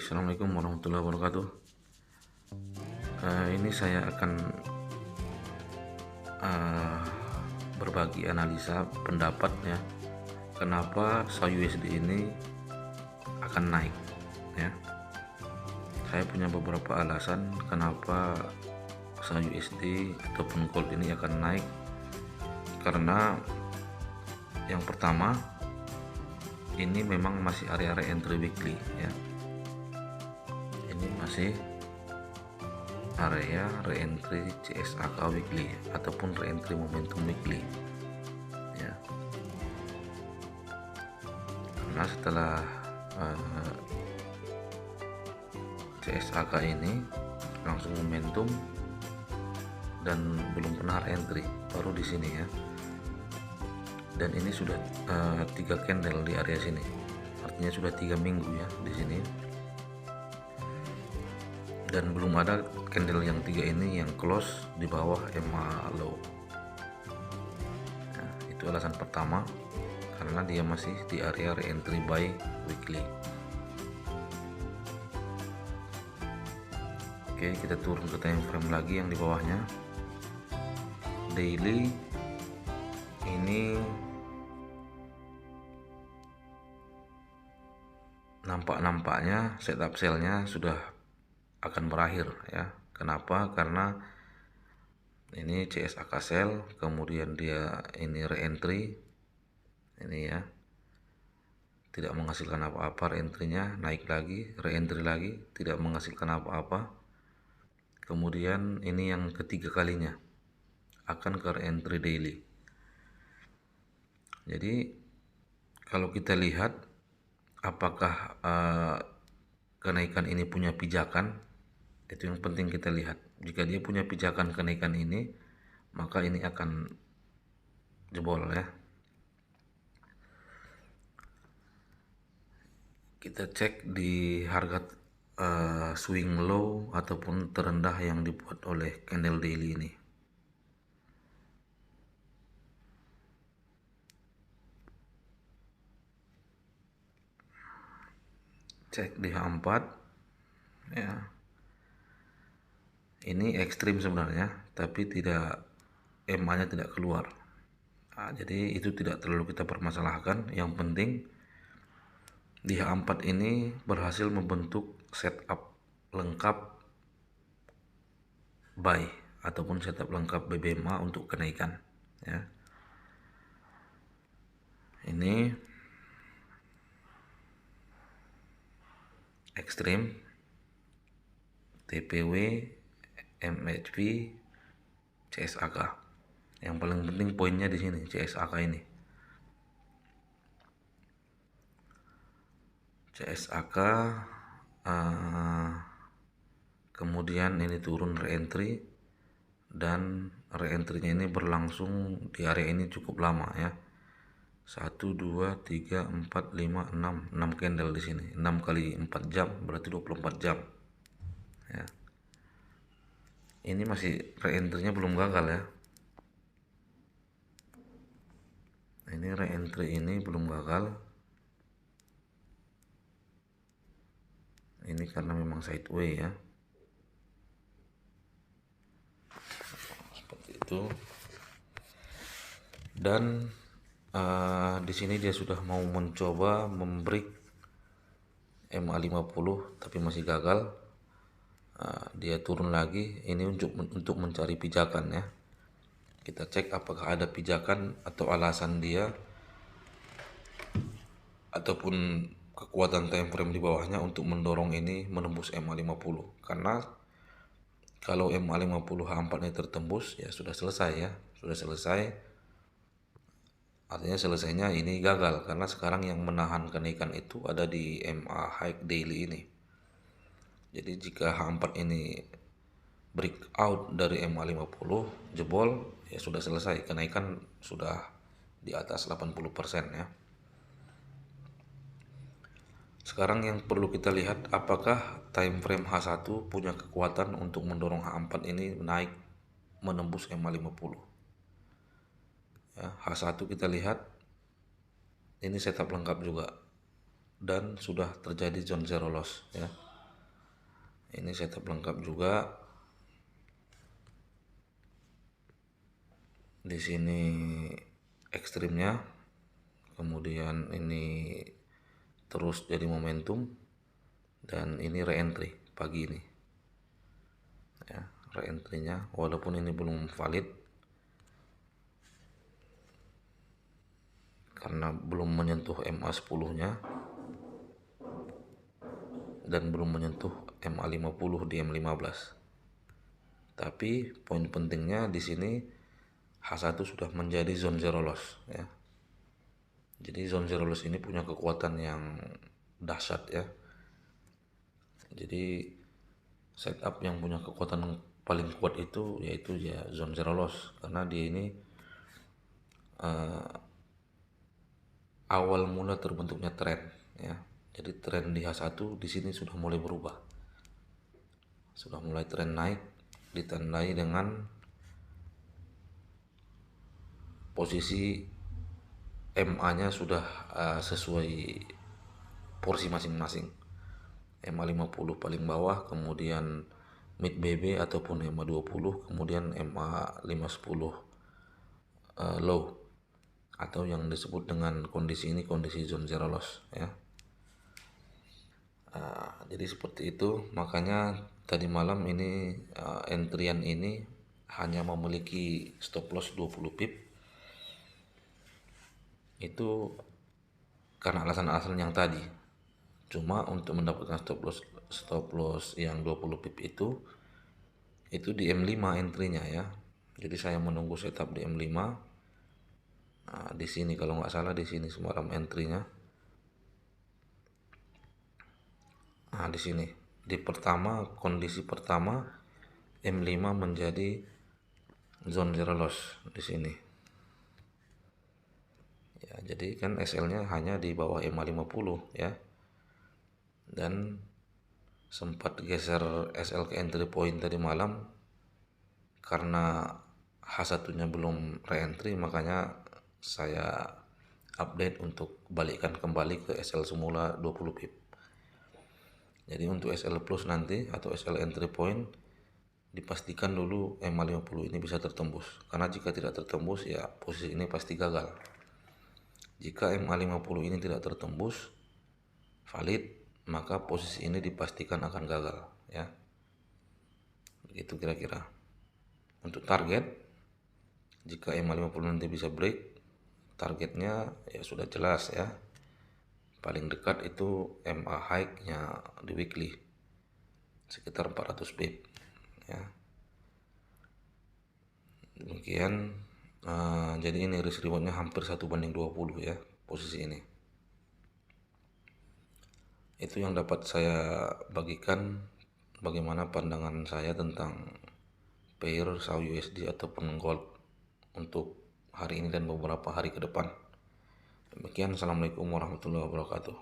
Assalamualaikum warahmatullahi wabarakatuh. Ini saya akan uh, berbagi analisa pendapat ya, kenapa SAUSD ini akan naik ya. Saya punya beberapa alasan kenapa SAUSD ataupun gold ini akan naik. Karena yang pertama, ini memang masih area entry weekly ya. Ini masih area reentry CSAK weekly ataupun reentry momentum weekly ya. Karena setelah CSAK ini langsung momentum dan belum pernah reentry, baru di sini ya. Dan ini sudah 3 candle di area sini, artinya sudah 3 minggu ya di sini. Dan belum ada candle yang 3 ini yang close di bawah EMA low ya, itu alasan pertama, karena dia masih di area reentry buy weekly. Oke, kita turun ke time frame lagi yang di bawahnya. Daily ini nampaknya setup sell-nya sudah akan berakhir ya. Kenapa? Karena ini CSAK sell, kemudian dia ini reentry ini ya, tidak menghasilkan apa-apa, reentry-nya naik lagi, reentry lagi, tidak menghasilkan apa-apa. Kemudian ini yang ketiga kalinya akan ke reentry daily. Jadi kalau kita lihat apakah kenaikan ini punya pijakan, itu yang penting kita lihat. Jika dia punya pijakan kenaikan ini, maka ini akan jebol ya. Kita cek di harga swing low ataupun terendah yang dibuat oleh candle daily ini. Cek di H4 ya. Ini ekstrim sebenarnya, tapi tidak, EMA-nya tidak keluar. Nah, jadi itu tidak terlalu kita permasalahkan. Yang penting di H4 ini berhasil membentuk setup lengkap buy ataupun setup lengkap BBMA untuk kenaikan ya. Ini ekstrim, TPW, MHV, CSAK. Yang paling penting poinnya di sini CSAK ini. CSAK kemudian ini turun reentry, dan reentry-nya ini berlangsung di area ini cukup lama ya. 1 2 3 4 5 6 candle di sini. 6 kali 4 jam berarti 24 jam ya. Ini masih reentry-nya belum gagal ya. Ini reentry ini belum gagal. Ini karena memang sideway ya. Seperti itu. Dan di sini dia sudah mau mencoba membreak MA50 tapi masih gagal. Dia turun lagi ini untuk mencari pijakan ya. Kita cek apakah ada pijakan atau alasan dia ataupun kekuatan time frame di bawahnya untuk mendorong ini menembus MA50. Karena kalau MA50 H4 ini tertembus ya sudah selesai ya, sudah selesai. Artinya selesainya ini gagal, karena sekarang yang menahan kenaikan itu ada di MA high daily ini. Jadi jika H4 ini breakout dari MA50 jebol ya sudah selesai, kenaikan sudah di atas 80% ya. Sekarang yang perlu kita lihat apakah time frame H1 punya kekuatan untuk mendorong H4 ini naik menembus MA50 ya. H1 kita lihat ini setup lengkap juga dan sudah terjadi zone zero loss ya. Ini setup lengkap juga. Di sini ekstrimnya, kemudian ini terus jadi momentum, dan ini reentry pagi ini ya. Reentry-nya walaupun ini belum valid karena belum menyentuh MA10 nya dan belum menyentuh MA50 di M15. Tapi poin pentingnya di sini H1 sudah menjadi zone zero loss ya. Jadi zone zero loss ini punya kekuatan yang dahsyat ya. Jadi setup yang punya kekuatan paling kuat itu yaitu ya zone zero loss, karena dia ini awal mula terbentuknya tren ya. Jadi tren di H1 di sini sudah mulai berubah. Sudah mulai tren naik ditandai dengan posisi MA-nya sudah sesuai porsi masing-masing. MA50 paling bawah, kemudian mid BB ataupun MA20, kemudian MA510 low, atau yang disebut dengan kondisi ini kondisi zone zero loss ya. Jadi seperti itu, makanya tadi malam ini entryan ini hanya memiliki stop loss 20 pip. Itu karena alasan-alasan yang tadi. Cuma untuk mendapatkan stop loss yang 20 pip itu di M5 entry-nya ya. Jadi saya menunggu setup di M5. Nah, di sini kalau nggak salah di sini semalam entry-nya. Nah, di sini di kondisi pertama M5 menjadi zone zero loss di sini. Ya, jadi kan SL-nya hanya di bawah MA50 ya. Dan sempat geser SL ke entry point tadi malam karena H1-nya belum re-entry, makanya saya update untuk balikkan kembali ke SL semula 20 pip. Jadi untuk SL plus nanti atau SL entry point dipastikan dulu MA50 ini bisa tertembus, karena jika tidak tertembus ya posisi ini pasti gagal. Jika MA50 ini tidak tertembus valid, maka posisi ini dipastikan akan gagal ya. Begitu kira-kira. Untuk target, jika MA50 nanti bisa break, targetnya ya sudah jelas ya. Paling dekat itu MA high-nya di weekly sekitar 400 pip ya. Demikian, jadi ini risk rewardnya hampir 1:20 ya posisi ini. Itu yang dapat saya bagikan, bagaimana pandangan saya tentang pair SAU USD ataupun gold untuk hari ini dan beberapa hari ke depan. Demikian, assalamualaikum warahmatullahi wabarakatuh.